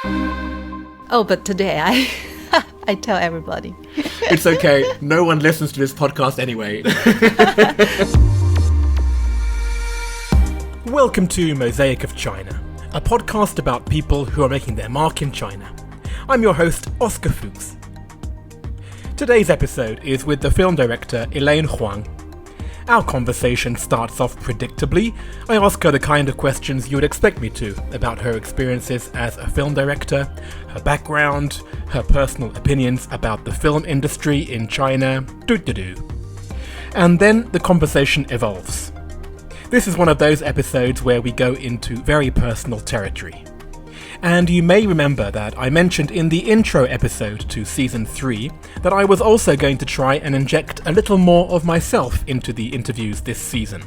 Oh, but today I tell everybody. It's okay. No one listens to this podcast anyway. Welcome to Mosaic of China, a podcast about people who are making their mark in China. I'm your host, Oscar Fuchs. Today's episode is with the film director Elaine Huang. Our conversation starts off predictably. I ask her the kind of questions you would expect me to about her experiences as a film director, her background, her personal opinions about the film industry in China, And then the conversation evolves. This is one of those episodes where we go into very personal territory. And you may remember that I mentioned in the intro episode to Season 3 that I was also going to try and inject a little more of myself into the interviews this season.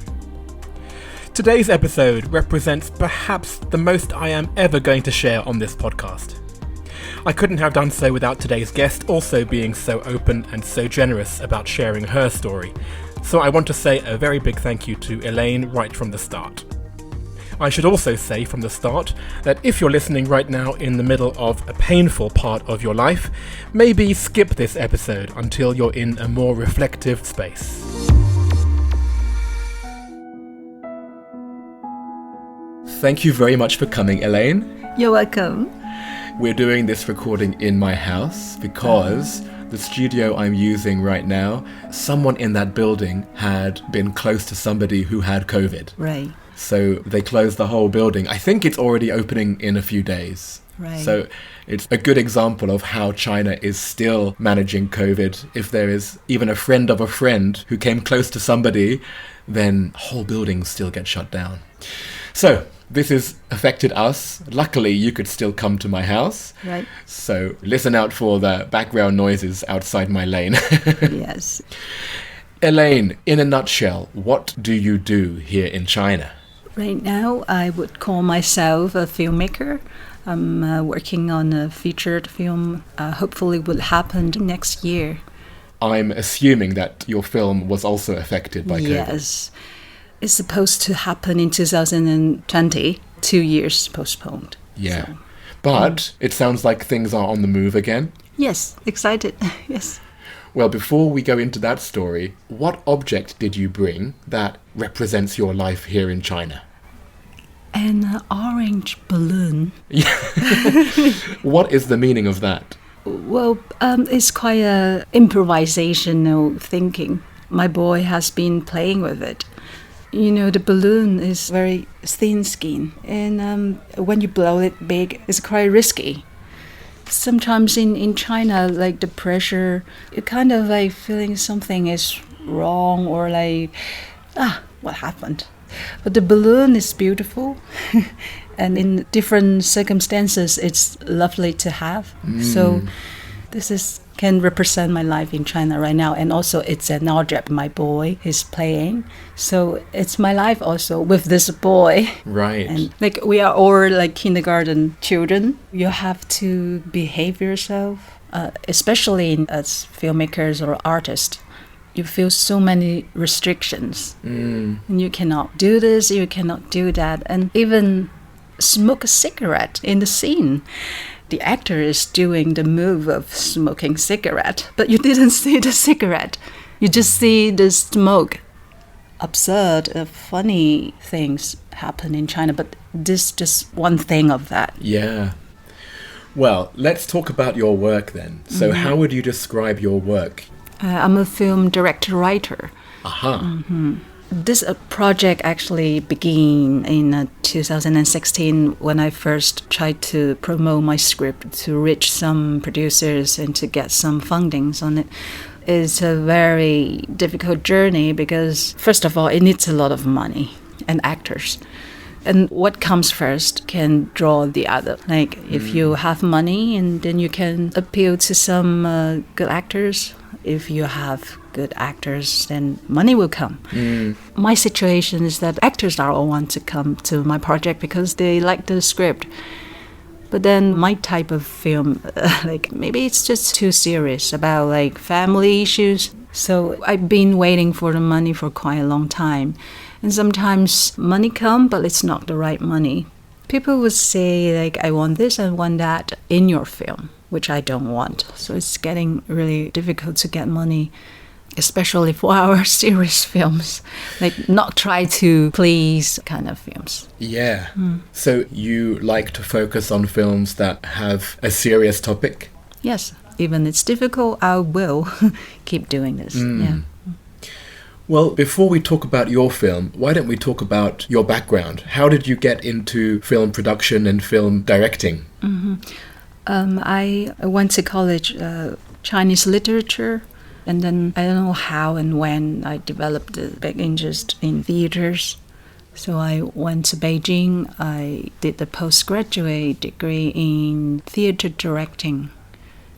Today's episode represents perhaps the most I am ever going to share on this podcast. I couldn't have done so without today's guest also being so open and so generous about sharing her story, so I want to say a very big thank you to Elaine right from the start. I should also say from the start that if you're listening right now in the middle of a painful part of your life, maybe skip this episode until you're in a more reflective space. Thank you very much for coming, Elaine. You're welcome. We're doing this recording in my house because the studio I'm using right now, someone in that building had been close to somebody who had COVID. Right. So they closed the whole building. I think it's already opening in a few days. Right. So it's a good example of how China is still managing COVID. If there is even a friend of a friend who came close to somebody, then whole buildings still get shut down. So this has affected us. Luckily, you could still come to my house. Right. So listen out for the background noises outside my lane. Yes. Elaine, in a nutshell, what do you do here in China? Right now, I would call myself a filmmaker. I'm working on a featured film, hopefully will happen next year. I'm assuming that your film was also affected by COVID. Yes. It's supposed to happen in 2020, 2 years postponed. Yeah. So, but it sounds like things are on the move again. Yes, excited. Yes. Well, before we go into that story, what object did you bring that represents your life here in China? An orange balloon. What is the meaning of that? Well, it's quite a improvisational thinking. My boy has been playing with it. You know, the balloon is very thin skin, and when you blow it big, it's quite risky. Sometimes in China, like the pressure, you're kind of like feeling something is wrong or like, what happened? But the balloon is beautiful and in different circumstances, it's lovely to have. So this can represent my life in China right now. And also it's an object my boy is playing. So it's my life also with this boy. Right. And like we are all like kindergarten children. You have to behave yourself, especially as filmmakers or artists. You feel so many restrictions. And you cannot do this, you cannot do that. And even smoke a cigarette in the scene. The actor is doing the move of smoking cigarette, but you didn't see the cigarette. You just see the smoke. Absurd, funny things happen in China, but this just one thing of that. Yeah. Well, let's talk about your work then. So how would you describe your work? I'm a film director-writer. Aha. This project actually began in 2016 when I first tried to promote my script to reach some producers and to get some fundings on it. It's a very difficult journey because, first of all, it needs a lot of money and actors. And what comes first can draw the other. Like if you have money, and then you can appeal to some good actors. If you have good actors, then money will come. My situation is that actors are all want to come to my project because they like the script. But then my type of film, like maybe it's just too serious about like family issues. So I've been waiting for the money for quite a long time. And sometimes money come, but it's not the right money. People would say, like, I want this and want that in your film, which I don't want. So it's getting really difficult to get money, especially for our serious films, like not try to please kind of films. Yeah. So you like to focus on films that have a serious topic? Yes, even it's difficult, I will keep doing this. Yeah. Well, before we talk about your film, why don't we talk about your background? How did you get into film production and film directing? I went to college, Chinese literature, and then I don't know how and when I developed a big interest in theaters. So I went to Beijing. I did the postgraduate degree in theater directing.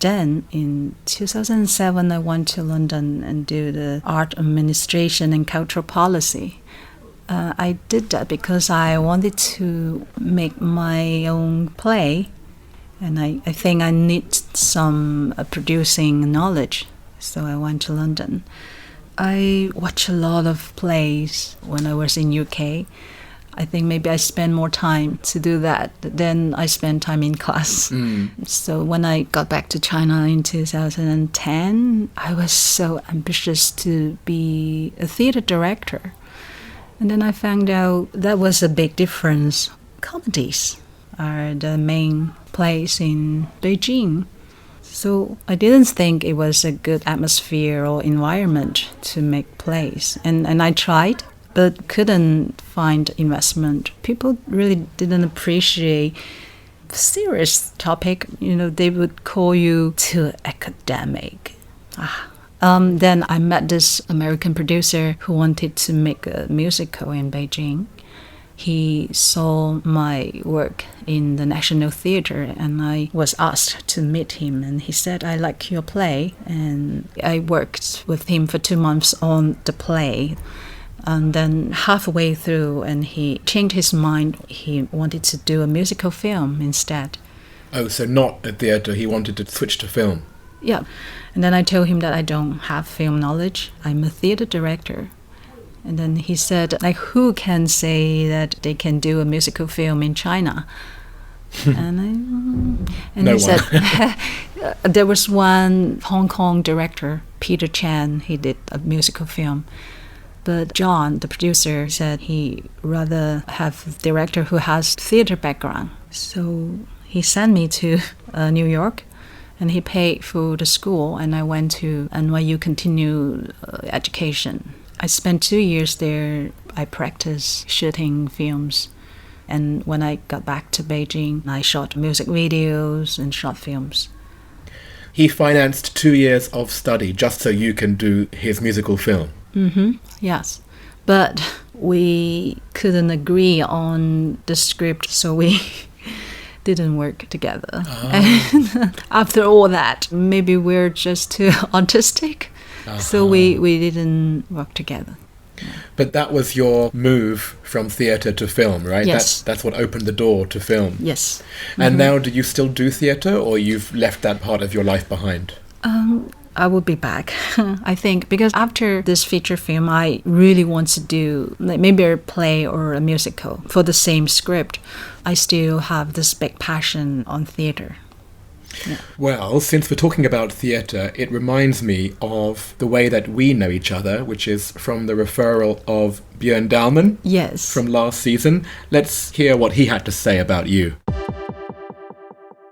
Then in 2007, I went to London and do the art administration and cultural policy. I did that because I wanted to make my own play, and I think I need some producing knowledge. So I went to London. I watched a lot of plays when I was in UK. I think maybe I spent more time to do that than I spent time in class. So when I got back to China in 2010, I was so ambitious to be a theater director. And then I found out that was a big difference. Comedies are the main plays in Beijing. So I didn't think it was a good atmosphere or environment to make plays. And I tried, but couldn't find investment. People really didn't appreciate serious topic. They would call you too academic. Then I met this American producer who wanted to make a musical in Beijing. He saw my work in the National Theatre, and I was asked to meet him, and he said, I like your play. And I worked with him for 2 months on the play. And then halfway through, and he changed his mind. He wanted to do a musical film instead. Oh, so not a theatre, he wanted to switch to film. Yeah. And then I told him that I don't have film knowledge. I'm a theatre director. And then he said, like, who can say that they can do a musical film in China? And No he said, there was one Hong Kong director, Peter Chan, he did a musical film. But John, the producer, said he rather have a director who has theater background. So he sent me to New York, and he paid for the school, and I went to NYU Continued Education. I spent 2 years there. I practiced shooting films. And when I got back to Beijing, I shot music videos and short films. He financed 2 years of study just so you can do his musical film. Yes. But we couldn't agree on the script, so we didn't work together. And after all that, maybe we're just too autistic, so we didn't work together. But that was your move from theatre to film, right? Yes. That's what opened the door to film. Yes. And now do you still do theatre, or you've left that part of your life behind? I will be back, I think, because after this feature film, I really want to do maybe a play or a musical for the same script. I still have this big passion on theatre. Yeah. Well, since we're talking about theatre, it reminds me of the way that we know each other, which is from the referral of Björn Dahlman. Yes. From last season. Let's hear what he had to say about you.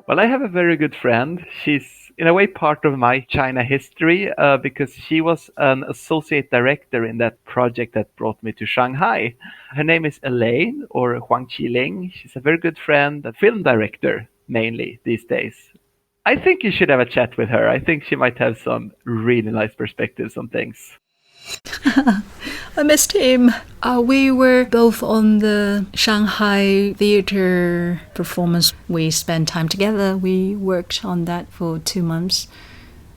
Well, I have a very good friend. She's in a way part of my China history because she was an associate director in that project that brought me to Shanghai. Her name is Elaine, or Huang. She's a very good friend, a film director mainly these days. I think you should have a chat with her. I think she might have some really nice perspectives on things. I missed him. We were both on the Shanghai theater performance. We spent time together. We worked on that for 2 months.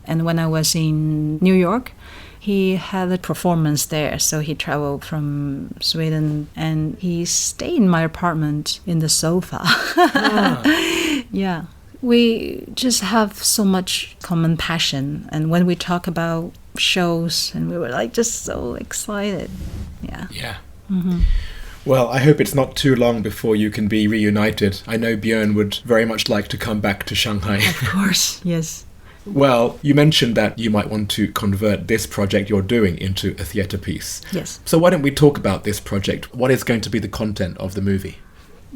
And when I was in New York, he had a performance there. So he traveled from Sweden and he stayed in my apartment in the sofa. Yeah. We just have so much common passion. And when we talk about shows, and we were like just so excited. Yeah. Yeah. Well, I hope it's not too long before you can be reunited. I know Björn would very much like to come back to Shanghai. Of course, yes. Well, you mentioned that you might want to convert this project you're doing into a theatre piece. Yes. So why don't we talk about this project? What is going to be the content of the movie?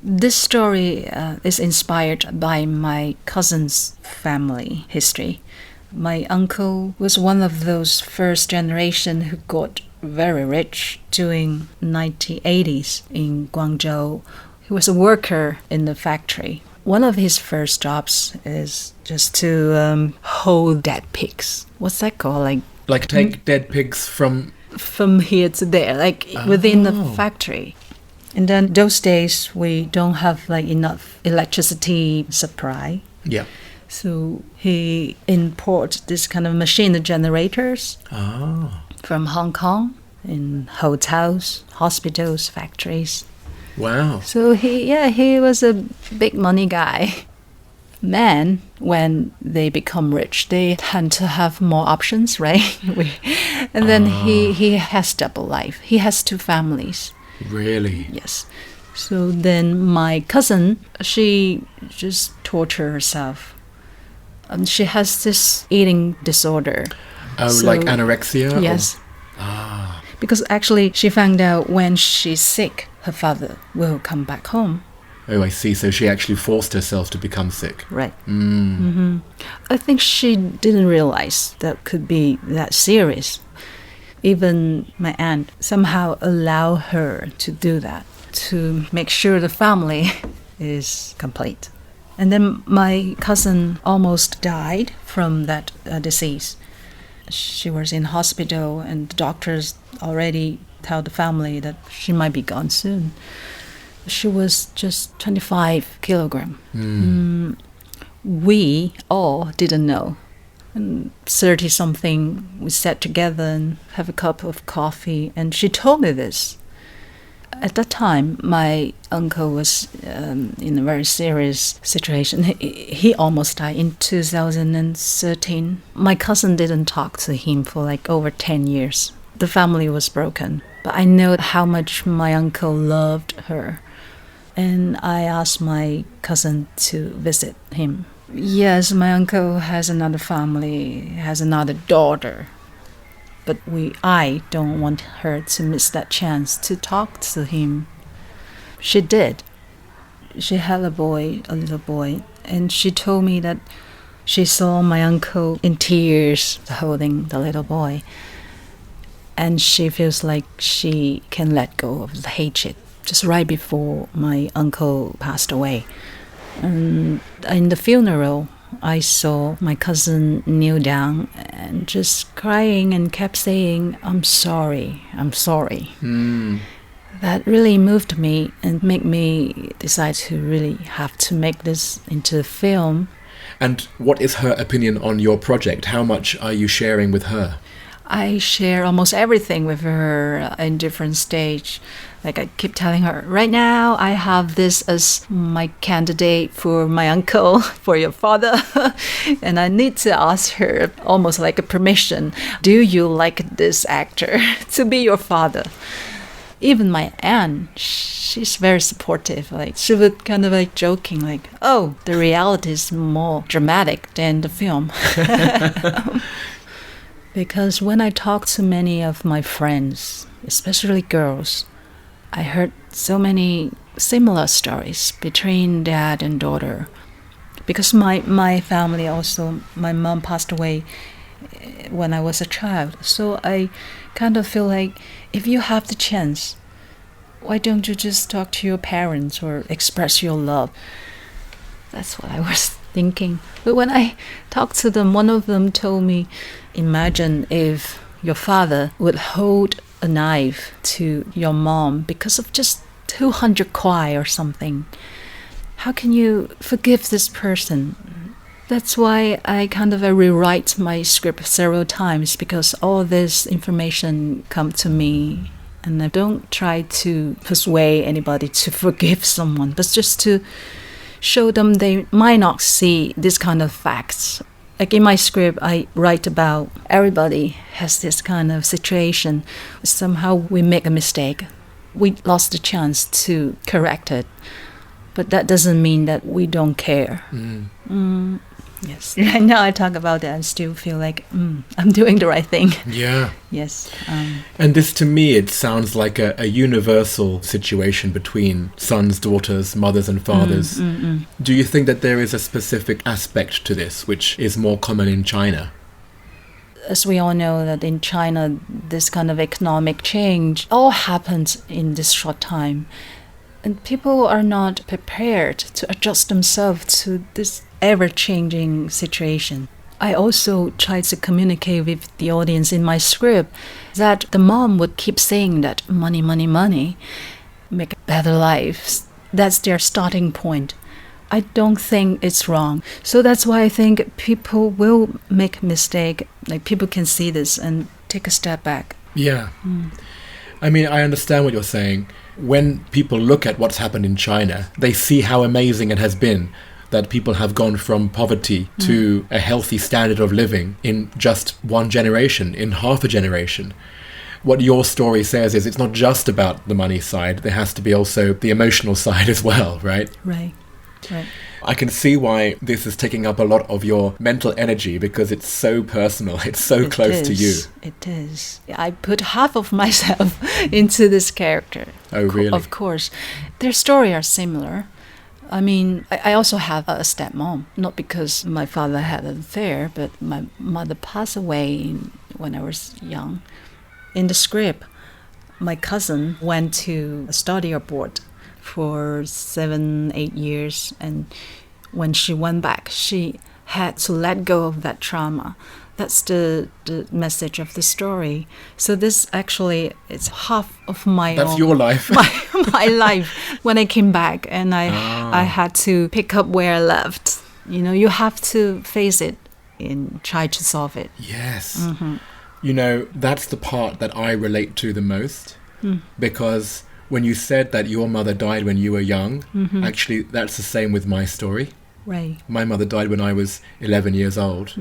This story is inspired by my cousin's family history. My uncle was one of those first generation who got very rich during 1980s in Guangzhou. He was a worker in the factory. One of his first jobs is just to hold dead pigs. What's that called? Like take dead pigs from here to there, within the factory. And then those days we don't have enough electricity supply. Yeah. So he imports this kind of machine, the generators, from Hong Kong in hotels, hospitals, factories. Wow. So he was a big money guy. Men, when they become rich, they tend to have more options, right? And then he has double life. He has 2 families. Really? Yes. So then my cousin, she just tortured herself. She has this eating disorder. Oh, so, like anorexia? Yes. Because actually she found out when she's sick, her father will come back home. Oh, I see. So she actually forced herself to become sick. Right. I think she didn't realize that could be that serious. Even my aunt somehow allowed her to do that, to make sure the family is complete. And then my cousin almost died from that disease. She was in hospital and the doctors already told the family that she might be gone soon. She was just 25 kilograms. We all didn't know. And 30-something, we sat together and have a cup of coffee, and she told me this. At that time, my uncle was in a very serious situation. He almost died in 2013. My cousin didn't talk to him for over 10 years. The family was broken. But I know how much my uncle loved her. And I asked my cousin to visit him. Yes, my uncle has another family, has another daughter. But I don't want her to miss that chance to talk to him. She did. She had a little boy, and she told me that she saw my uncle in tears holding the little boy. And she feels like she can let go of the hatred just right before my uncle passed away. And in the funeral, I saw my cousin kneel down and just crying and kept saying, I'm sorry. That really moved me and made me decide to really have to make this into a film. And what is her opinion on your project? How much are you sharing with her? I share almost everything with her in different stage. I keep telling her, right now I have this as my candidate for my uncle, for your father. And I need to ask her almost like a permission. Do you like this actor to be your father? Even my aunt, she's very supportive. She would kind of joking, oh, the reality is more dramatic than the film. Because when I talk to many of my friends, especially girls, I heard so many similar stories between dad and daughter. Because my family also, my mom passed away when I was a child. So I kind of feel like if you have the chance, why don't you just talk to your parents or express your love? That's what I was thinking. But when I talked to them, one of them told me, imagine if your father would hold a knife to your mom because of just 200 kwai or something. How can you forgive this person? That's why I kind of rewrite my script several times, because all this information come to me, and I don't try to persuade anybody to forgive someone, but just to show them they might not see this kind of facts. In my script, I write about everybody has this kind of situation. Somehow we make a mistake. we lost the chance to correct it. But that doesn't mean that we don't care. Yes. Right now I talk about it, I still feel like I'm doing the right thing. Yeah. Yes. And this, to me, it sounds like a universal situation between sons, daughters, mothers and fathers. Do you think that there is a specific aspect to this which is more common in China? As we all know that in China, this kind of economic change all happens in this short time. And people are not prepared to adjust themselves to this ever-changing situation. I also tried to communicate with the audience in my script that the mom would keep saying that money, money, money, make better lives. That's their starting point. I don't think it's wrong. So that's why I think people will make mistake. Like, people can see this and take a step back. Yeah. I mean, I understand what you're saying. When people look at what's happened in China, they see how amazing it has been that people have gone from poverty to a healthy standard of living in just one generation, in half a generation. What your story says is it's not just about the money side, there has to be also the emotional side as well, right? Right. I can see why this is taking up a lot of your mental energy, because it's so personal, it's so close to you. It is. I put half of myself into this character. Oh, really? Of course. Their stories are similar. I mean, I also have a stepmom, not because my father had an affair, but my mother passed away when I was young. In the script, my cousin went to study abroad for 7-8 years, and when she went back, she had to let go of that trauma. That's the message of the story. So this actually, it's half of my That's own, your life. my life when I came back, and I had to pick up where I left. You know, you have to face it and try to solve it. Yes. You know, that's the part that I relate to the most, because when you said that your mother died when you were young, actually that's the same with my story. Right. My mother died when I was 11 years old.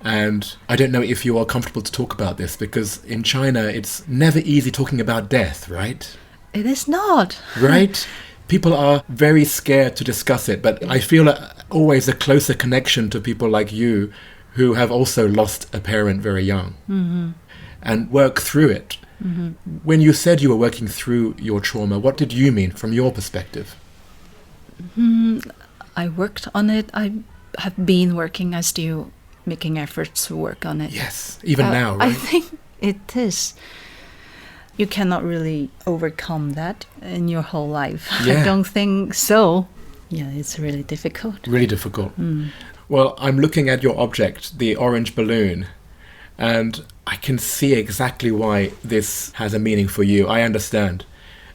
And I don't know if you are comfortable to talk about this, because in China it's never easy talking about death, right? It is not. Right? People are very scared to discuss it, but I feel always a closer connection to people like you who have also lost a parent very young and work through it. When you said you were working through your trauma, what did you mean from your perspective? I worked on it. I have been working. I still making efforts to work on it. Yes, even now, right? I think it is. You cannot really overcome that in your whole life. Yeah. I don't think so. Yeah, it's really difficult. Really difficult. Well, I'm looking at your object, the orange balloon, and I can see exactly why this has a meaning for you. I understand.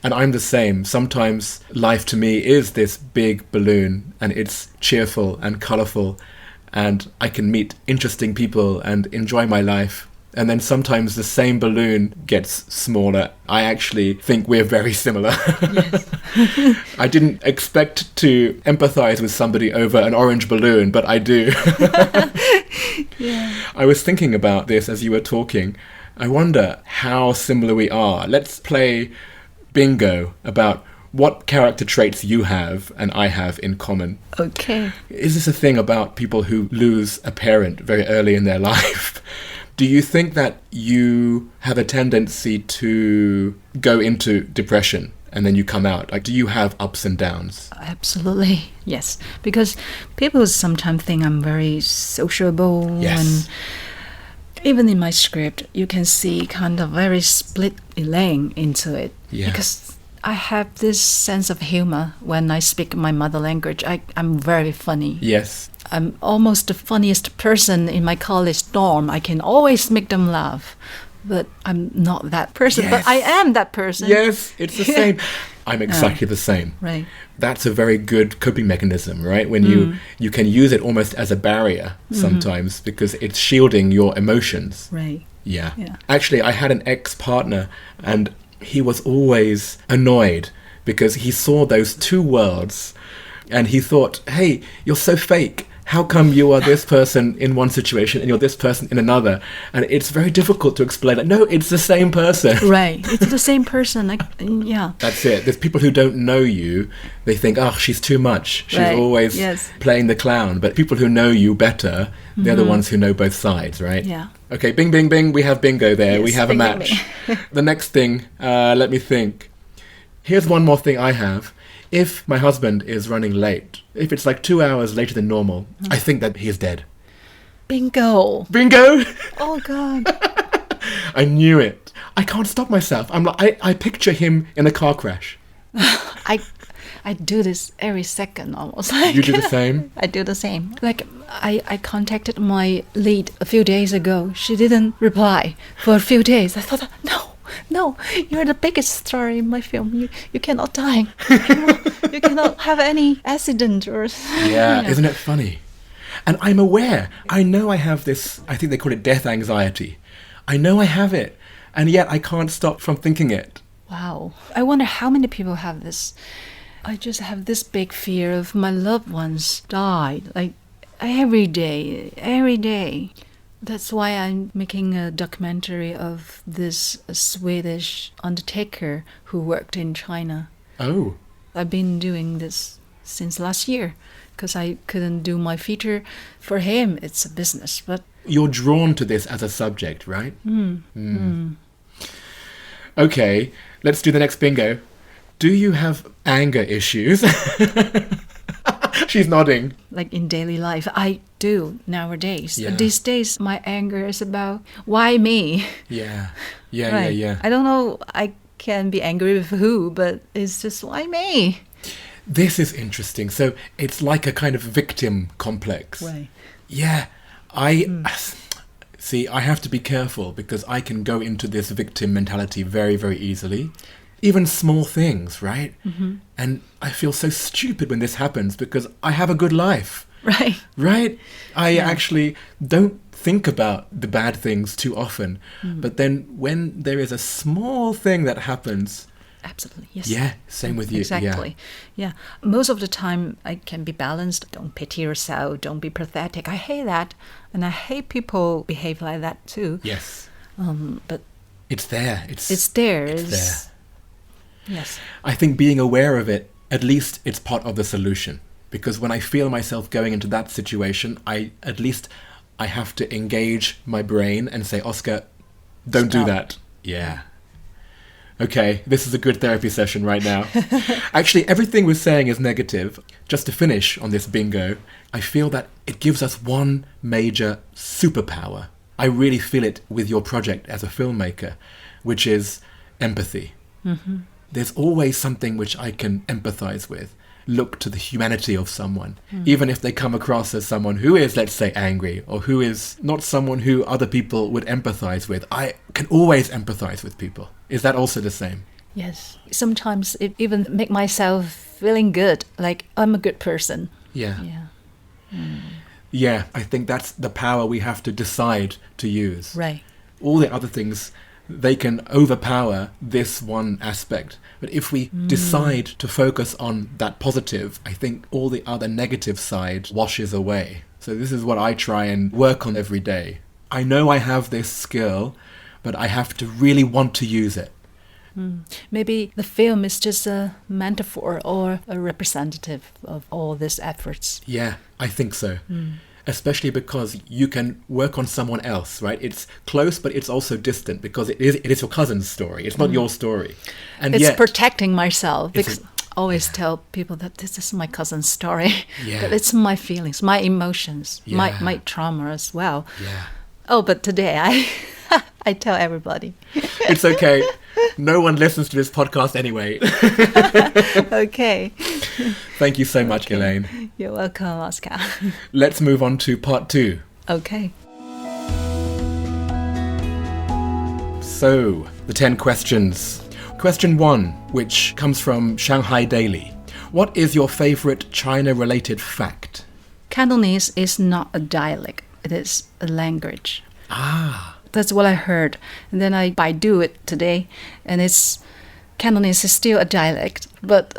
And I'm the same. Sometimes life to me is this big balloon, and it's cheerful and colourful, and I can meet interesting people and enjoy my life. And then sometimes the same balloon gets smaller. I actually think we're very similar. Yes. I didn't expect to empathize with somebody over an orange balloon, but I do. Yeah. I was thinking about this as you were talking. I wonder how similar we are. Let's play bingo about what character traits you have and I have in common. Okay. Is this a thing about people who lose a parent very early in their life? Do you think that you have a tendency to go into depression and then you come out? Like, do you have ups and downs? Absolutely, yes. Because people sometimes think I'm very sociable. Yes. And even in my script, you can see kind of very split Elaine into it. Yeah. Because I have this sense of humor when I speak my mother language. I'm very funny. Yes. I'm almost the funniest person in my college dorm. I can always make them laugh. But I'm not that person. Yes. But I am that person. Yes, it's the same. I'm exactly the same. Right. That's a very good coping mechanism, right? When you can use it almost as a barrier sometimes because it's shielding your emotions. Right. Yeah. Yeah. Actually, I had an ex-partner and he was always annoyed because he saw those two worlds and he thought, hey, you're so fake. how come you are this person in one situation and you're this person in another? And it's very difficult to explain. Like, no, it's the same person. Right. It's the same person. Like, yeah. That's it. There's people who don't know you. They think, oh, she's too much. She's Right. always Yes. playing the clown. But people who know you better, they're the ones who know both sides, right? Yeah. Okay, bing, bing, bing. We have bingo there. We Yes, have a bing, bing, match. The next thing, let me think. Here's one more thing I have. If my husband is running late, if it's like 2 hours later than normal, I think that he is dead. Bingo. Bingo! Oh, God. I knew it. I can't stop myself. I'm like, I picture him in a car crash. I do this every second almost. Like, You do the same? I do the same. Like, I contacted my lead a few days ago. She didn't reply for a few days. I thought, no, you're the biggest star in my film. You cannot die. You cannot have any accident or... Yeah, isn't it funny? And I'm aware. I know I have this, I think they call it death anxiety. I know I have it. And yet I can't stop from thinking it. Wow. I wonder how many people have this. I just have this big fear of my loved ones died. Like, every day. That's why I'm making a documentary of this Swedish undertaker who worked in China. Oh. I've been doing this since last year because I couldn't do my feature. For him, it's a business, but... You're drawn to this as a subject, right? Okay, let's do the next bingo. Do you have anger issues? She's nodding. Like in daily life, I do nowadays. Yeah. These days, my anger is about, why me? Yeah. Right. Yeah. I don't know, I can be angry with who, but it's just, why me? This is interesting. So it's like a kind of victim complex. Right. Yeah. See, I have to be careful because I can go into this victim mentality very, very easily. Even small things, right? Mm-hmm. And I feel so stupid when this happens because I have a good life. Right. Right? I actually don't think about the bad things too often. But then when there is a small thing that happens... Absolutely, yes. Yeah, same with you. Exactly. Yeah. Most of the time, I can be balanced. Don't pity yourself. Don't be pathetic. I hate that. And I hate people behave like that too. Yes. But It's there. it's there. It's there. Yes. I think being aware of it, at least it's part of the solution. Because when I feel myself going into that situation, I have to engage my brain and say, Oscar, don't do Stop. that. Yeah. Okay, this is a good therapy session right now. Actually, everything we're saying is negative. Just to finish on this bingo, I feel that it gives us one major superpower. I really feel it with your project as a filmmaker, which is empathy. Mm-hmm. There's always something which I can empathize with. Look to the humanity of someone, even if they come across as someone who is, let's say, angry, or who is not someone who other people would empathize with. I can always empathize with people. Is that also the same? Yes. Sometimes it even make myself feeling good, like I'm a good person. Yeah. Yeah. Yeah, I think that's the power we have to decide to use. Right. All the other things, they can overpower this one aspect. But if we decide to focus on that positive, I think all the other negative side washes away. So this is what I try and work on every day. I know I have this skill, but I have to really want to use it. Maybe the film is just a metaphor or a representative of all these efforts. Yeah, I think so. Especially because you can work on someone else, right? It's close, but it's also distant because it is your cousin's story. It's not your story. And It's yet, protecting myself It's because I always tell people that this is my cousin's story. Yeah. That it's my feelings, my emotions, Yeah. my trauma as well. yeah, Oh, but today I tell everybody. it's okay. No one listens to this podcast anyway. Okay. Thank you so much, Elaine. You're welcome, Oscar. Let's move on to part 2. Okay. So, the 10 questions. Question 1, which comes from Shanghai Daily. What is your favorite China-related fact? Cantonese is not a dialect. It is a language. Ah, That's what I heard. And then I Baidu it today, and it's Cantonese is still a dialect, but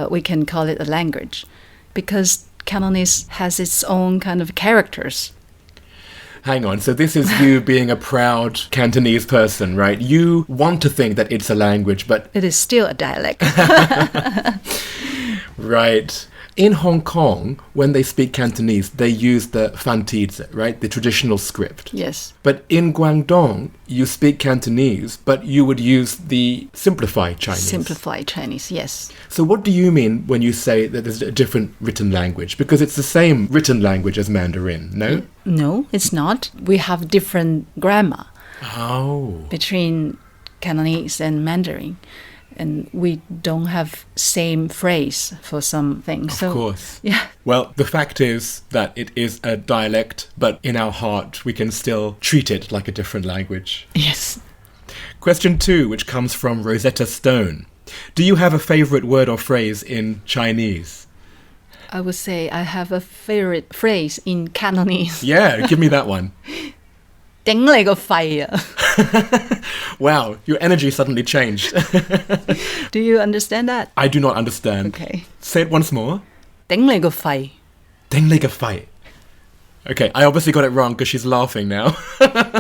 we can call it a language because Cantonese has its own kind of characters. Hang on, so this is you being a proud Cantonese person, right? You want to think that it's a language, but... It is still a dialect. Right. In Hong Kong, when they speak Cantonese, they use the fantizi, right? The traditional script. Yes. But in Guangdong, you speak Cantonese, but you would use the simplified Chinese. Simplified Chinese, yes. So what do you mean when you say that there's a different written language? Because it's the same written language as Mandarin, no? No, it's not. We have different grammar Oh. between Cantonese and Mandarin. And we don't have same phrase for some things. Of course. Yeah. Well, the fact is that it is a dialect, but in our heart, we can still treat it like a different language. Yes. Question 2, which comes from Rosetta Stone. Do you have a favorite word or phrase in Chinese? I would say I have a favorite phrase in Cantonese. Yeah, give me that one. 頂你個肺啊 Wow, your energy suddenly changed. Do you understand that? I do not understand. Okay. Say it once more. 頂你個肺 Ding leg a fight. Okay, I obviously got it wrong because she's laughing now.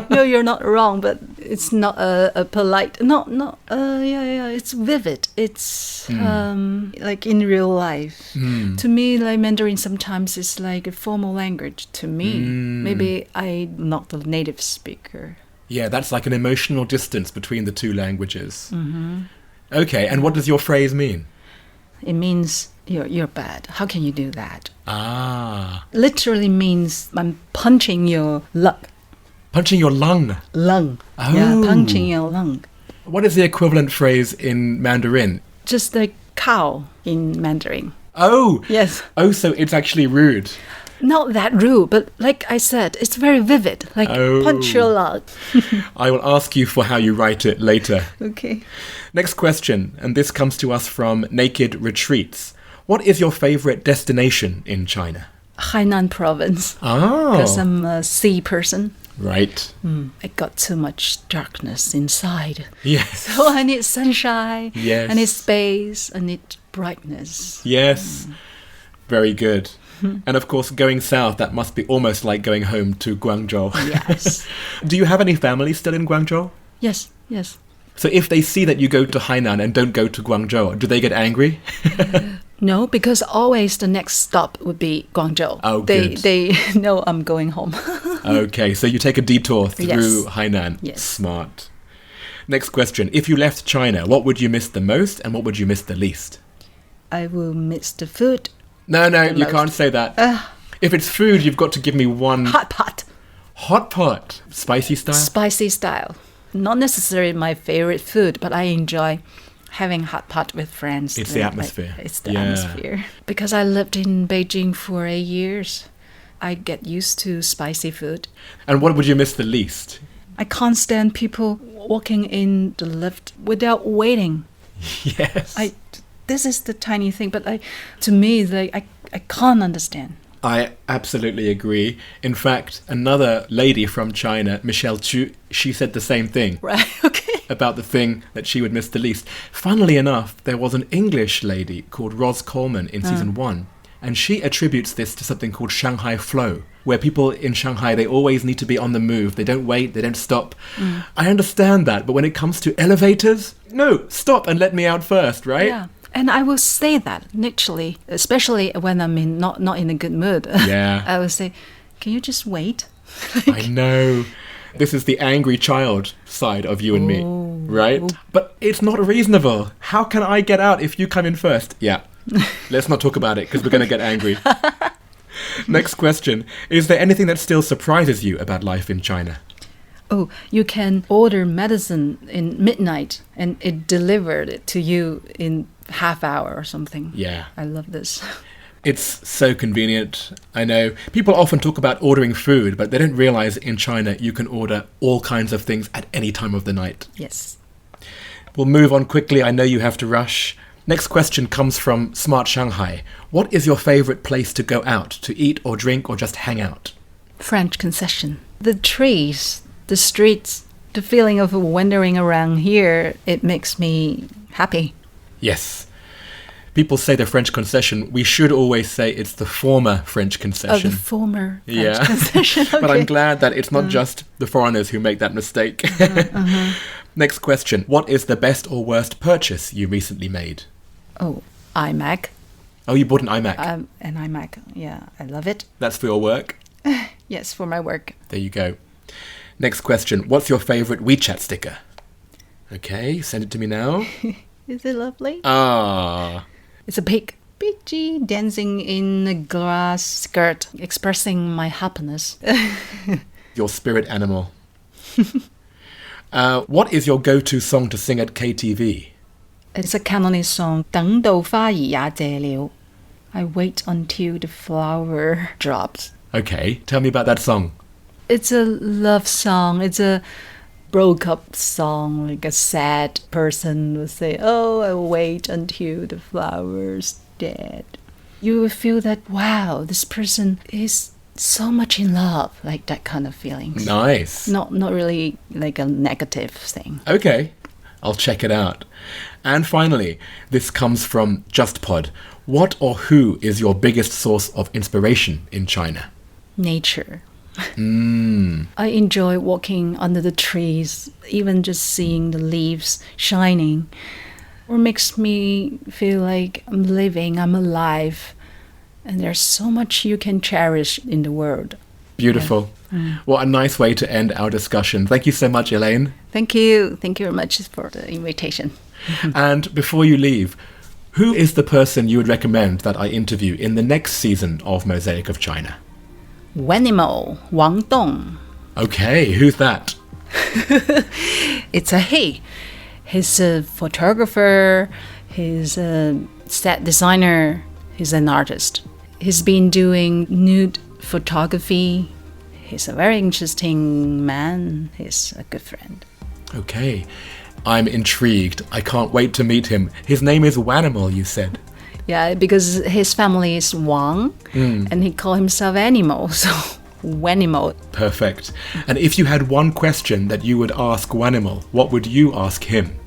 No, you're not wrong, but it's not a polite. It's vivid. It's like in real life. To me, like Mandarin sometimes is like a formal language to me. Maybe I'm not the native speaker. Yeah, that's like an emotional distance between the two languages. Okay, and what does your phrase mean? It means you're bad. How can you do that? Ah. Literally means I'm punching your lung. Punching your lung. Lung. Oh. Yeah, punching your lung. What is the equivalent phrase in Mandarin? Just like cow in Mandarin. Oh. Yes. Oh, so it's actually rude. Not that rude, but like I said, it's very vivid. Like punch your lung. I will ask you for how you write it later. Okay. Next question, and this comes to us from Naked Retreats. What is your favorite destination in China? Hainan province. Oh. Because I'm a sea person. Right. I got too much darkness inside. Yes. So I need sunshine. Yes. I need space. I need brightness. Yes. Very good. And of course, going south, that must be almost like going home to Guangzhou. Yes. Do you have any family still in Guangzhou? Yes, yes. So if they see that you go to Hainan and don't go to Guangzhou, do they get angry? No, because always the next stop would be Guangzhou. Oh, good. They know I'm going home. Okay, so you take a detour through Yes. Hainan. Yes. Smart. Next question. If you left China, what would you miss the most and what would you miss the least? I will miss the food. No, you most. can't say that. If it's food, you've got to give me one. Hot pot. Hot pot. Spicy style? Spicy style. Not necessarily my favorite food, but I enjoy having hot pot with friends. It's the atmosphere. It's the Yeah. atmosphere. Because I lived in Beijing for 8 years, I get used to spicy food. And what would you miss the least? I can't stand people walking in the lift without waiting. Yes. This is the tiny thing, but to me, I can't understand. I absolutely agree. In fact, another lady from China, Michelle Chu, she said the same thing. Right, okay. About the thing that she would miss the least. Funnily enough, there was an English lady called Ros Coleman in season 1, and she attributes this to something called Shanghai flow, where people in Shanghai, they always need to be on the move. They don't wait, they don't stop. I understand that, but when it comes to elevators, no, stop and let me out first, right? Yeah. And I will say that, literally, especially when I'm not in a good mood. Yeah. I will say, can you just wait? I know. This is the angry child side of you and me, right? But it's not reasonable. How can I get out if you come in first? Yeah. Let's not talk about it because we're going to get angry. Next question. Is there anything that still surprises you about life in China? Oh, you can order medicine in midnight and it delivered it to you in half hour or something. Yeah. I love this. It's so convenient. I know. People often talk about ordering food, but they don't realize in China you can order all kinds of things at any time of the night. Yes. We'll move on quickly. I know you have to rush. Next question comes from Smart Shanghai. What is your favorite place to go out, to eat or drink or just hang out? French concession. The trees, the streets, the feeling of wandering around here, it makes me happy. Yes. people say the French concession, we should always say it's the former French concession. Oh, the former French concession. Okay. But I'm glad that it's not just the foreigners who make that mistake. Next question. What is the best or worst purchase you recently made? Oh, iMac. Oh, you bought an iMac? An iMac. Yeah, I love it. That's for your work? Yes, for my work. There you go. Next question. What's your favourite WeChat sticker? Okay, send it to me now. Is it lovely? Ah. It's a pig. Pidgey dancing in a glass skirt, expressing my happiness. Your spirit animal. What is your go-to song to sing at KTV? It's a Cantonese song. 等到花兒也謝了 I wait until the flower drops. Okay, tell me about that song. It's a love song. It's a broke up song. Like a sad person will say, oh, I wait until the flower's dead. You will feel that, wow, this person is so much in love. Like that kind of feelings. Nice. Not really like a negative thing. Okay, I'll check it out. And finally, this comes from JustPod. What or who is your biggest source of inspiration in China? Nature. I enjoy walking under the trees, even just seeing the leaves shining. Or makes me feel like I'm living, I'm alive. And there's so much you can cherish in the world. Beautiful. Yeah. What a nice way to end our discussion. Thank you so much, Elaine. Thank you. Thank you very much for the invitation. And before you leave, who is the person you would recommend that I interview in the next season of Mosaic of China? Wanimal Wang Dong. Okay, who's that? It's a he. He's a photographer, he's a set designer, he's an artist. He's been doing nude photography. He's a very interesting man. He's a good friend. Okay. I'm intrigued. I can't wait to meet him. His name is Wanimal, you said. Yeah, because his family is Wang, and he called himself Animal, so Wanimal. Perfect. And if you had one question that you would ask Wanimal, what would you ask him?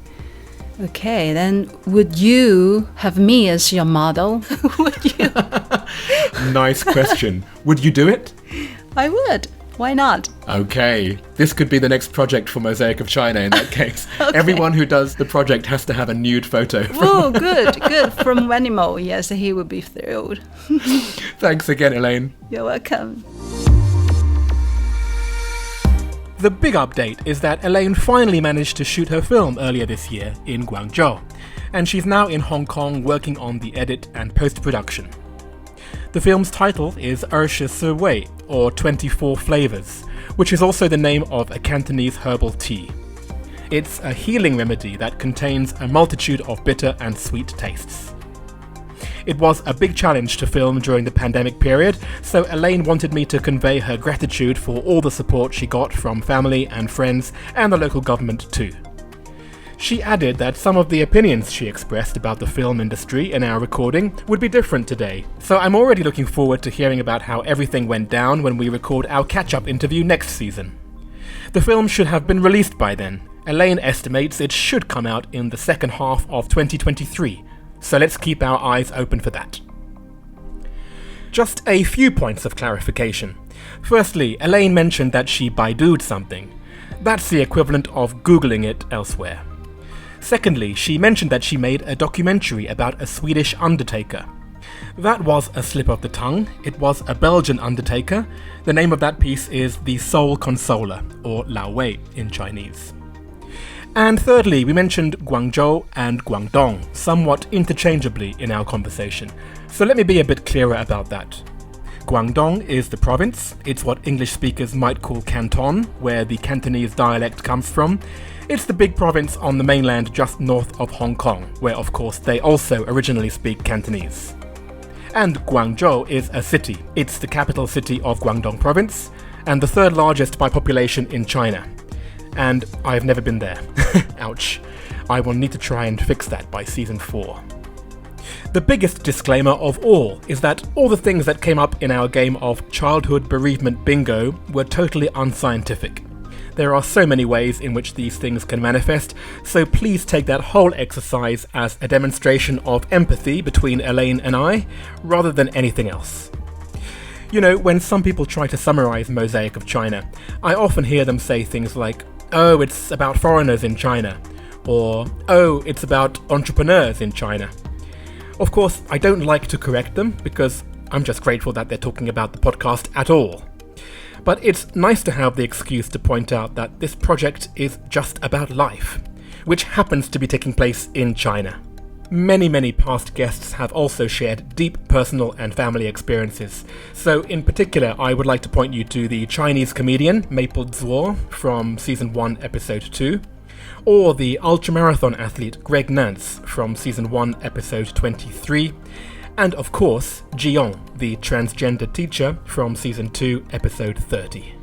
Okay, then would you have me as your model? Would you? Nice question. Would you do it? I would. Why not? Okay. This could be the next project for Mosaic of China in that case. Okay. Everyone who does the project has to have a nude photo. Oh, good. From Wanimal. Yes, he would be thrilled. Thanks again, Elaine. You're welcome. The big update is that Elaine finally managed to shoot her film earlier this year in Guangzhou, and she's now in Hong Kong working on the edit and post-production. The film's title is s03e08, or 24 Flavors, which is also the name of a Cantonese herbal tea. It's a healing remedy that contains a multitude of bitter and sweet tastes. It was a big challenge to film during the pandemic period, so Elaine wanted me to convey her gratitude for all the support she got from family and friends and the local government too. She added that some of the opinions she expressed about the film industry in our recording would be different today, so I'm already looking forward to hearing about how everything went down when we record our catch-up interview next season. The film should have been released by then. Elaine estimates it should come out in the second half of 2023, so let's keep our eyes open for that. Just a few points of clarification. Firstly, Elaine mentioned that she Baidu'd something. That's the equivalent of Googling it elsewhere. Secondly, she mentioned that she made a documentary about a Swedish undertaker. That was a slip of the tongue. It was a Belgian undertaker. The name of that piece is The Soul Consoler, or Lao Wei in Chinese. And thirdly, we mentioned Guangzhou and Guangdong somewhat interchangeably in our conversation, so let me be a bit clearer about that. Guangdong is the province. It's what English speakers might call Canton, where the Cantonese dialect comes from. It's the big province on the mainland just north of Hong Kong, where of course they also originally speak Cantonese. And Guangzhou is a city. It's the capital city of Guangdong province, and the third largest by population in China. And I've never been there. Ouch. I will need to try and fix that by season 4. The biggest disclaimer of all is that all the things that came up in our game of childhood bereavement bingo were totally unscientific. There are so many ways in which these things can manifest, so please take that whole exercise as a demonstration of empathy between Elaine and I, rather than anything else. You know, when some people try to summarize Mosaic of China, I often hear them say things like, "Oh, it's about foreigners in China," or "Oh, it's about entrepreneurs in China." Of course, I don't like to correct them, because I'm just grateful that they're talking about the podcast at all. But it's nice to have the excuse to point out that this project is just about life, which happens to be taking place in China. Many past guests have also shared deep personal and family experiences, so in particular I would like to point you to the Chinese comedian Maple Zuo from Season 1 Episode 2, or the ultramarathon athlete Greg Nance from Season 1 Episode 23, and of course, Jiong, the transgender teacher from Season 2, Episode 30.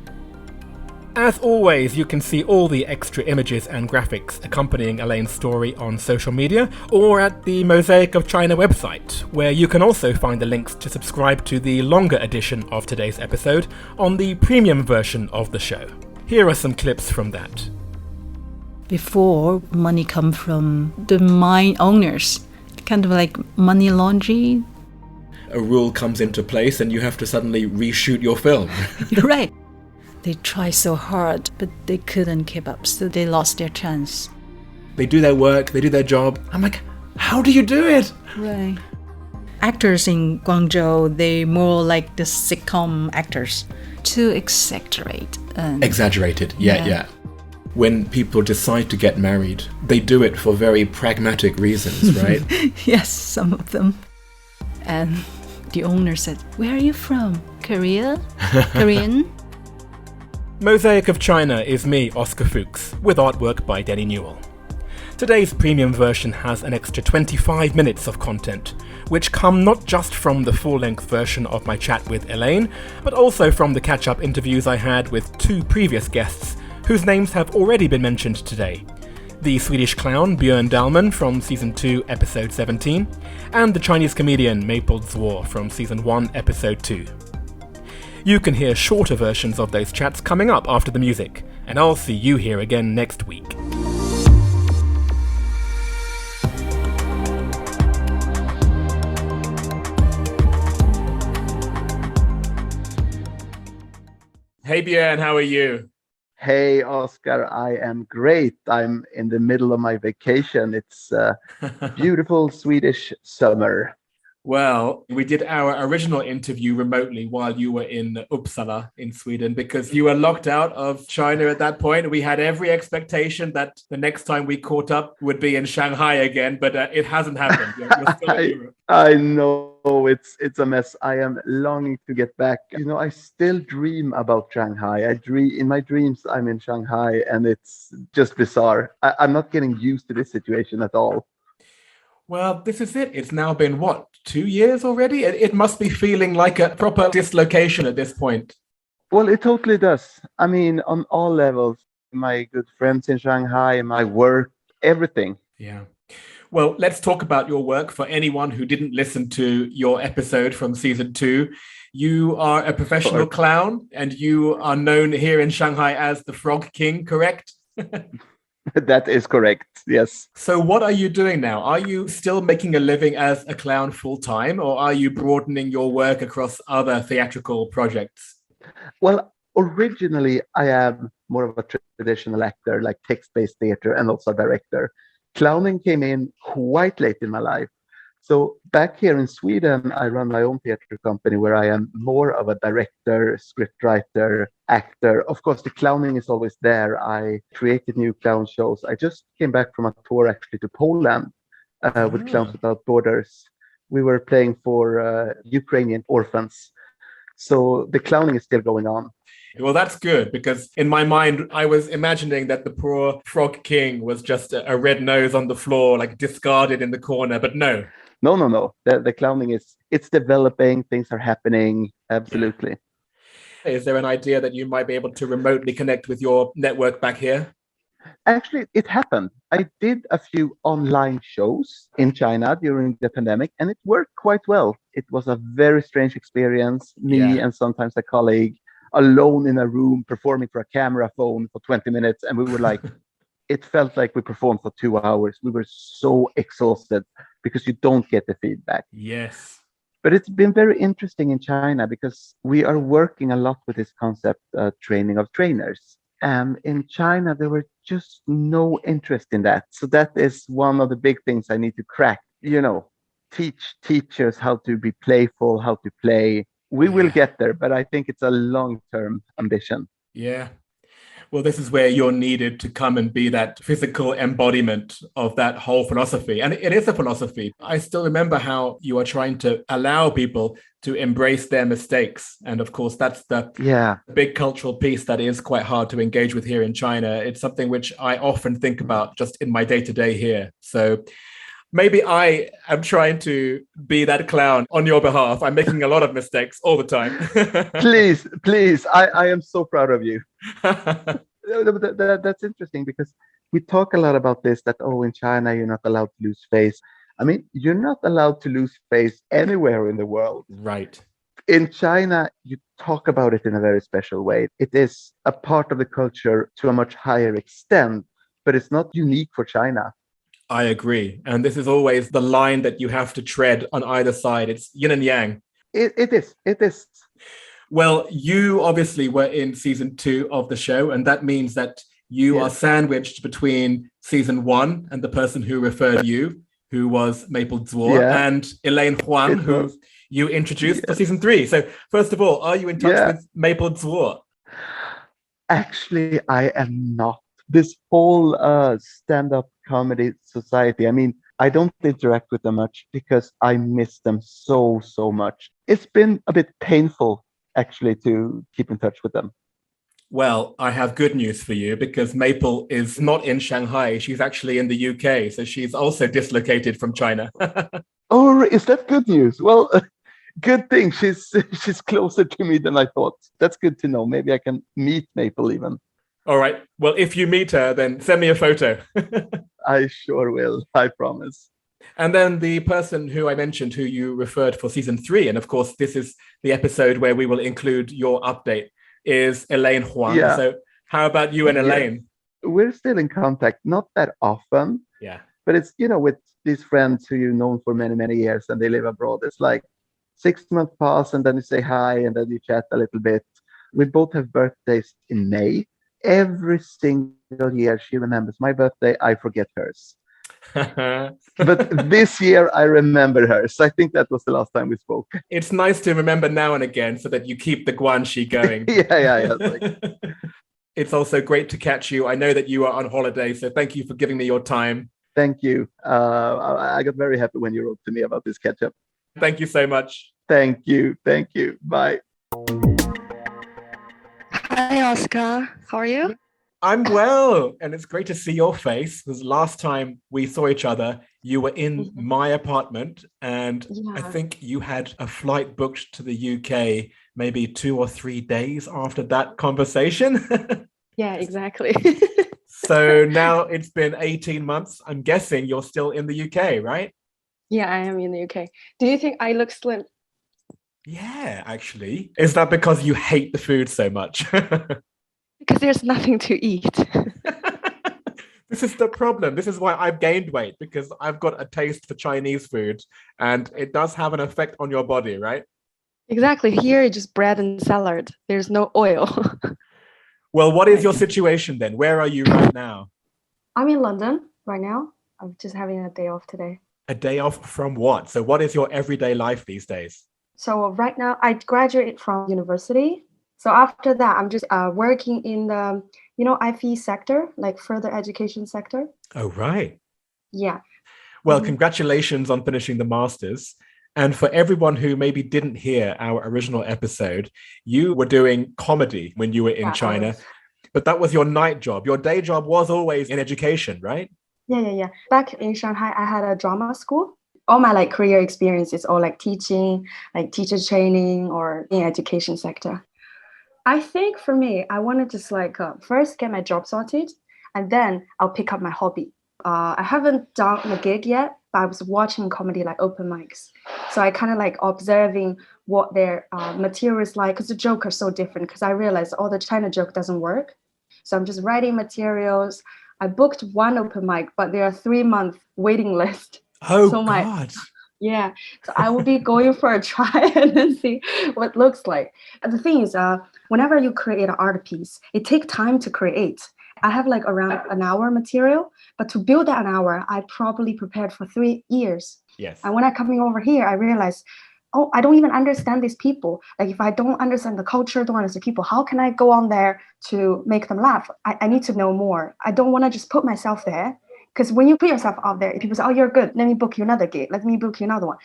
As always, you can see all the extra images and graphics accompanying Elaine's story on social media, or at the Mosaic of China website, where you can also find the links to subscribe to the longer edition of today's episode on the premium version of the show. Here are some clips from that. Before, money come from the mine owners, kind of like money laundering. A rule comes into place and you have to suddenly reshoot your film. You're right. They try so hard, but they couldn't keep up, so they lost their chance. They do their work, they do their job. I'm like, how do you do it? Right. Actors in Guangzhou, they more like the sitcom actors. Too exaggerate. Exaggerated, yeah. When people decide to get married, they do it for very pragmatic reasons, right? Yes, some of them. And the owner said, "Where are you from? Korea? Korean?" Mosaic of China is me, Oscar Fuchs, with artwork by Denny Newell. Today's premium version has an extra 25 minutes of content, which come not just from the full-length version of my chat with Elaine, but also from the catch-up interviews I had with two previous guests, whose names have already been mentioned today. The Swedish clown Björn Dahlman from Season 2, Episode 17, and the Chinese comedian Maple Zuo from Season 1, Episode 2. You can hear shorter versions of those chats coming up after the music, and I'll see you here again next week. Hey Björn, how are you? Hey, Oscar, I am great. I'm in the middle of my vacation. It's a beautiful Swedish summer. Well, we did our original interview remotely while you were in Uppsala in Sweden, because you were locked out of China at that point. We had every expectation that the next time we caught up would be in Shanghai again, but it hasn't happened. You're still in Europe. I know it's a mess. I am longing to get back. You know, I still dream about Shanghai. In my dreams, I'm in Shanghai, and it's just bizarre. I'm not getting used to this situation at all. Well, this is it. It's now been, 2 years already? It must be feeling like a proper dislocation at this point. Well, it totally does. I mean, on all levels, my good friends in Shanghai, my work, everything. Yeah. Well, let's talk about your work for anyone who didn't listen to your episode from Season 2. You are a professional clown, and you are known here in Shanghai as the Frog King, correct? That is correct, yes. So what are you doing now? Are you still making a living as a clown full-time, or are you broadening your work across other theatrical projects? Well, originally, I am more of a traditional actor, like text-based theater, and also a director. Clowning came in quite late in my life. So back here in Sweden, I run my own theater company where I am more of a director, scriptwriter, actor. Of course, the clowning is always there. I created new clown shows. I just came back from a tour actually to Poland with Clowns Without Borders. We were playing for Ukrainian orphans. So the clowning is still going on. Well, that's good, because in my mind, I was imagining that the poor Frog King was just a red nose on the floor, like discarded in the corner, but no. No. The clowning it's developing. Things are happening. Absolutely. Is there an idea that you might be able to remotely connect with your network back here? Actually, it happened. I did a few online shows in China during the pandemic, and it worked quite well. It was a very strange experience. Me and sometimes a colleague, alone in a room performing for a camera phone for 20 minutes. And we were like, it felt like we performed for 2 hours. We were so exhausted because you don't get the feedback. Yes. But it's been very interesting in China because we are working a lot with this concept, training of trainers. And in China, there were just no interest in that. So that is one of the big things I need to crack, teach teachers how to be playful, how to play. We will get there, but I think it's a long-term ambition. Yeah. Well, this is where you're needed to come and be that physical embodiment of that whole philosophy. And it is a philosophy. I still remember how you are trying to allow people to embrace their mistakes. And of course, that's the big cultural piece that is quite hard to engage with here in China. It's something which I often think about just in my day-to-day here. So maybe I am trying to be that clown on your behalf. I'm making a lot of mistakes all the time. Please. I am so proud of you. That's interesting because we talk a lot about this, that, in China, you're not allowed to lose face. I mean, you're not allowed to lose face anywhere in the world. Right. In China, you talk about it in a very special way. It is a part of the culture to a much higher extent, but it's not unique for China. I agree. And this is always the line that you have to tread on either side. It's yin and yang. It is. Well, you obviously were in season 2 of the show, and that means that you are sandwiched between season 1 and the person who referred you, who was Maple Zuo, and Elaine Huang, who you introduced for season 3. So first of all, are you in touch with Maple Zuo? Actually, I am not. This whole stand-up comedy society, I mean, I don't interact with them much because I miss them so much. It's been a bit painful, actually, to keep in touch with them. Well, I have good news for you because Maple is not in Shanghai. She's actually in the UK. So she's also dislocated from China. Oh, is that good news? Well, good thing. She's closer to me than I thought. That's good to know. Maybe I can meet Maple even. All right. Well, if you meet her, then send me a photo. I sure will. I promise. And then the person who I mentioned, who you referred for season 3, and of course, this is the episode where we will include your update, is Elaine Huang. Yeah. So how about you and Elaine? We're still in contact, not that often. Yeah. But it's, with these friends who you've known for many, many years and they live abroad. It's like 6 months pass and then you say hi and then you chat a little bit. We both have birthdays in May. Every single year she remembers my birthday. I forget hers. But this year I remember her. So I think that was the last time we spoke. It's nice to remember now and again so that you keep the guanxi going. Yeah. It's also great to catch you. I know that you are on holiday, so thank you for giving me your time. Thank you. I got very happy when you wrote to me about this catch-up. Thank you so much. Thank you. Bye. Hi, Oscar. How are you? I'm well, and it's great to see your face. Because last time we saw each other, you were in my apartment, and I think you had a flight booked to the UK maybe 2 or 3 days after that conversation. Yeah, exactly. So now it's been 18 months. I'm guessing you're still in the UK, right? Yeah, I am in the UK. Do you think I look slim? Yeah, actually. Is that because you hate the food so much? Because there's nothing to eat. This is the problem. This is why I've gained weight, because I've got a taste for Chinese food and it does have an effect on your body, right? Exactly. Here, it's just bread and salad. There's no oil. Well, what is your situation then? Where are you right now? I'm in London right now. I'm just having a day off today. A day off from what? So what is your everyday life these days? So right now, I graduated from university. So after that, I'm just working in the, FE sector, like further education sector. Oh, right. Yeah. Well, congratulations on finishing the master's. And for everyone who maybe didn't hear our original episode, you were doing comedy when you were in China, but that was your night job. Your day job was always in education, right? Yeah. Back in Shanghai, I had a drama school. All my career experience is all teaching, teacher training or in education sector. I think for me, I want to just first get my job sorted and then I'll pick up my hobby. I haven't done a gig yet, but I was watching comedy open mics. So I kind of observing what their material is like, because the joke are so different, because I realized all the China joke doesn't work. So I'm just writing materials. I booked one open mic, but there are 3-month waiting list. Oh, so God. Yeah, so I will be going for a try and then see what it looks like. And the thing is, whenever you create an art piece, it takes time to create. I have like around an hour material, but to build that an hour, I probably prepared for 3 years. Yes. And when I coming over here, I realized, oh, I don't even understand these people. Like if I don't understand the culture, don't understand people, how can I go on there to make them laugh? I need to know more. I don't want to just put myself there. Because when you put yourself out there, people say, oh, you're good. Let me book you another gig. Let me book you another one.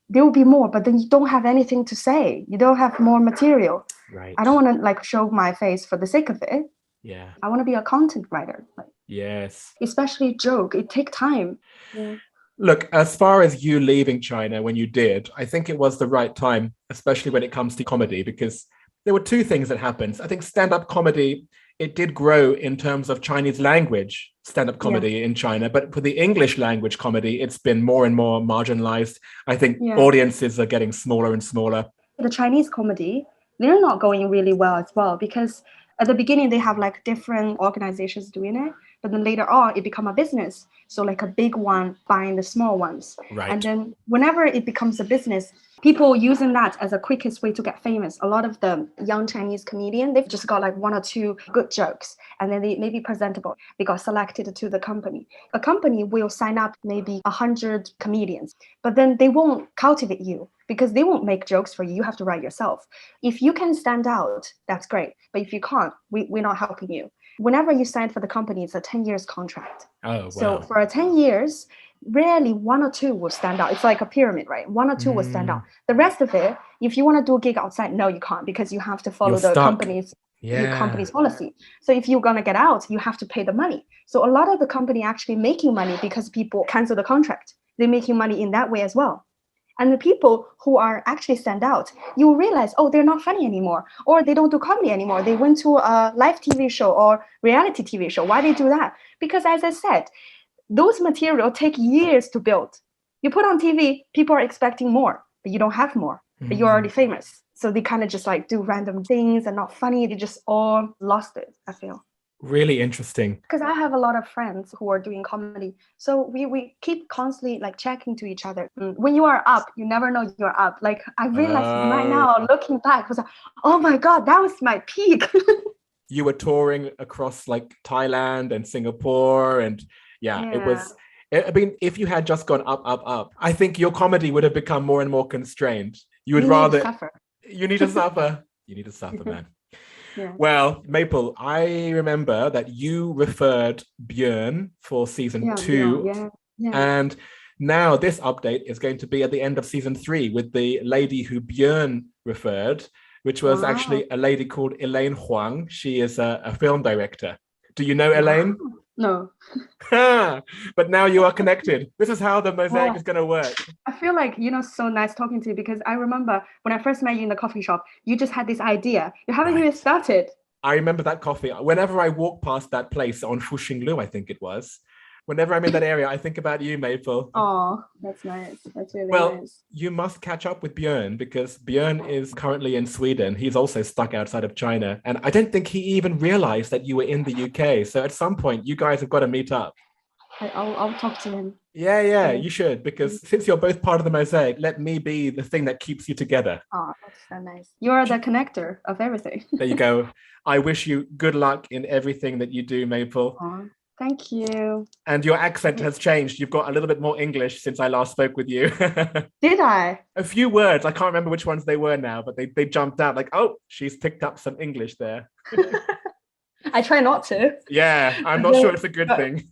There will be more, but then you don't have anything to say. You don't have more material. Right. I don't want to like show my face for the sake of it. Yeah. I want to be a content writer. Yes. Especially joke. It takes time. Yeah. Look, as far as you leaving China when you did, I think it was the right time, especially when it comes to comedy, because there were two things that happened. I think stand-up comedy, it did grow in terms of Chinese language stand-up comedy in China, but for the English language comedy, it's been more and more marginalized. I think audiences are getting smaller and smaller. The Chinese comedy, they're not going really well as well, because at the beginning they have like different organizations doing it, but then later on it become a business. So like a big one buying the small ones. Right. And then whenever it becomes a business, people using that as a quickest way to get famous. A lot of the young Chinese comedian, they've just got like 1 or 2 good jokes, and then they may be presentable. They got selected to the company. A company will sign up maybe 100 comedians, but then they won't cultivate you because they won't make jokes for you. You have to write yourself. If you can stand out, that's great. But if you can't, we're not helping you. Whenever you sign for the company, it's a 10 years contract. Oh, wow. So for 10 years, rarely 1 or 2 will stand out. It's like a pyramid, right? 1 or 2 will stand out. The rest of it, if you want to do a gig outside, no, you can't, because you have to follow the company's policy. So if you're going to get out, you have to pay the money. So a lot of the company actually making money because people cancel the contract. They're making money in that way as well. And the people who are actually stand out, you realize, oh, they're not funny anymore, or they don't do comedy anymore. They went to a live TV show or reality TV show. Why they do that? Because as I said, those material take years to build. You put on TV, people are expecting more, but you don't have more. But you're already famous. So they kind of just like do random things and not funny. They just all lost it, I feel. Really interesting. Because I have a lot of friends who are doing comedy. So we keep constantly like checking to each other. When you are up, you never know you're up. Like I realized right now, looking back, I was like, oh my God, that was my peak. You were touring across like Thailand and Singapore, and it was, I mean, if you had just gone up, I think your comedy would have become more and more constrained. You would rather suffer. You need to suffer. You need to suffer, man. Yeah. Well, Maple, I remember that you referred Björn for season 2. And now this update is going to be at the end of season 3 with the lady who Björn referred, which was actually a lady called Elaine Huang. She is a film director. Do you know Elaine? No. But now you are connected. This is how the Mosaic is going to work. I feel like, so nice talking to you, because I remember when I first met you in the coffee shop, you just had this idea. You haven't even started. I remember that coffee. Whenever I walk past that place on Fuxinglu, I think it was. Whenever I'm in that area, I think about you, Maple. Oh, that's nice. That's really nice. Well, you must catch up with Björn, because Björn is currently in Sweden. He's also stuck outside of China. And I don't think he even realized that you were in the UK. So at some point, you guys have got to meet up. I'll talk to him. Yeah, you should, because since you're both part of the Mosaic, let me be the thing that keeps you together. Oh, that's so nice. You're the connector of everything. There you go. I wish you good luck in everything that you do, Maple. Oh, thank you. And your accent has changed. You've got a little bit more English since I last spoke with you. Did I? A few words. I can't remember which ones they were now, but they jumped out like, oh, she's picked up some English there. I try not to. Yeah, I'm not sure it's a good thing.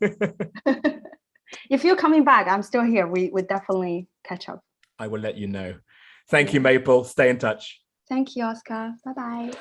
If you're coming back, I'm still here. We would definitely catch up. I will let you know. Thank you, Maple. Stay in touch. Thank you, Oscar. Bye-bye.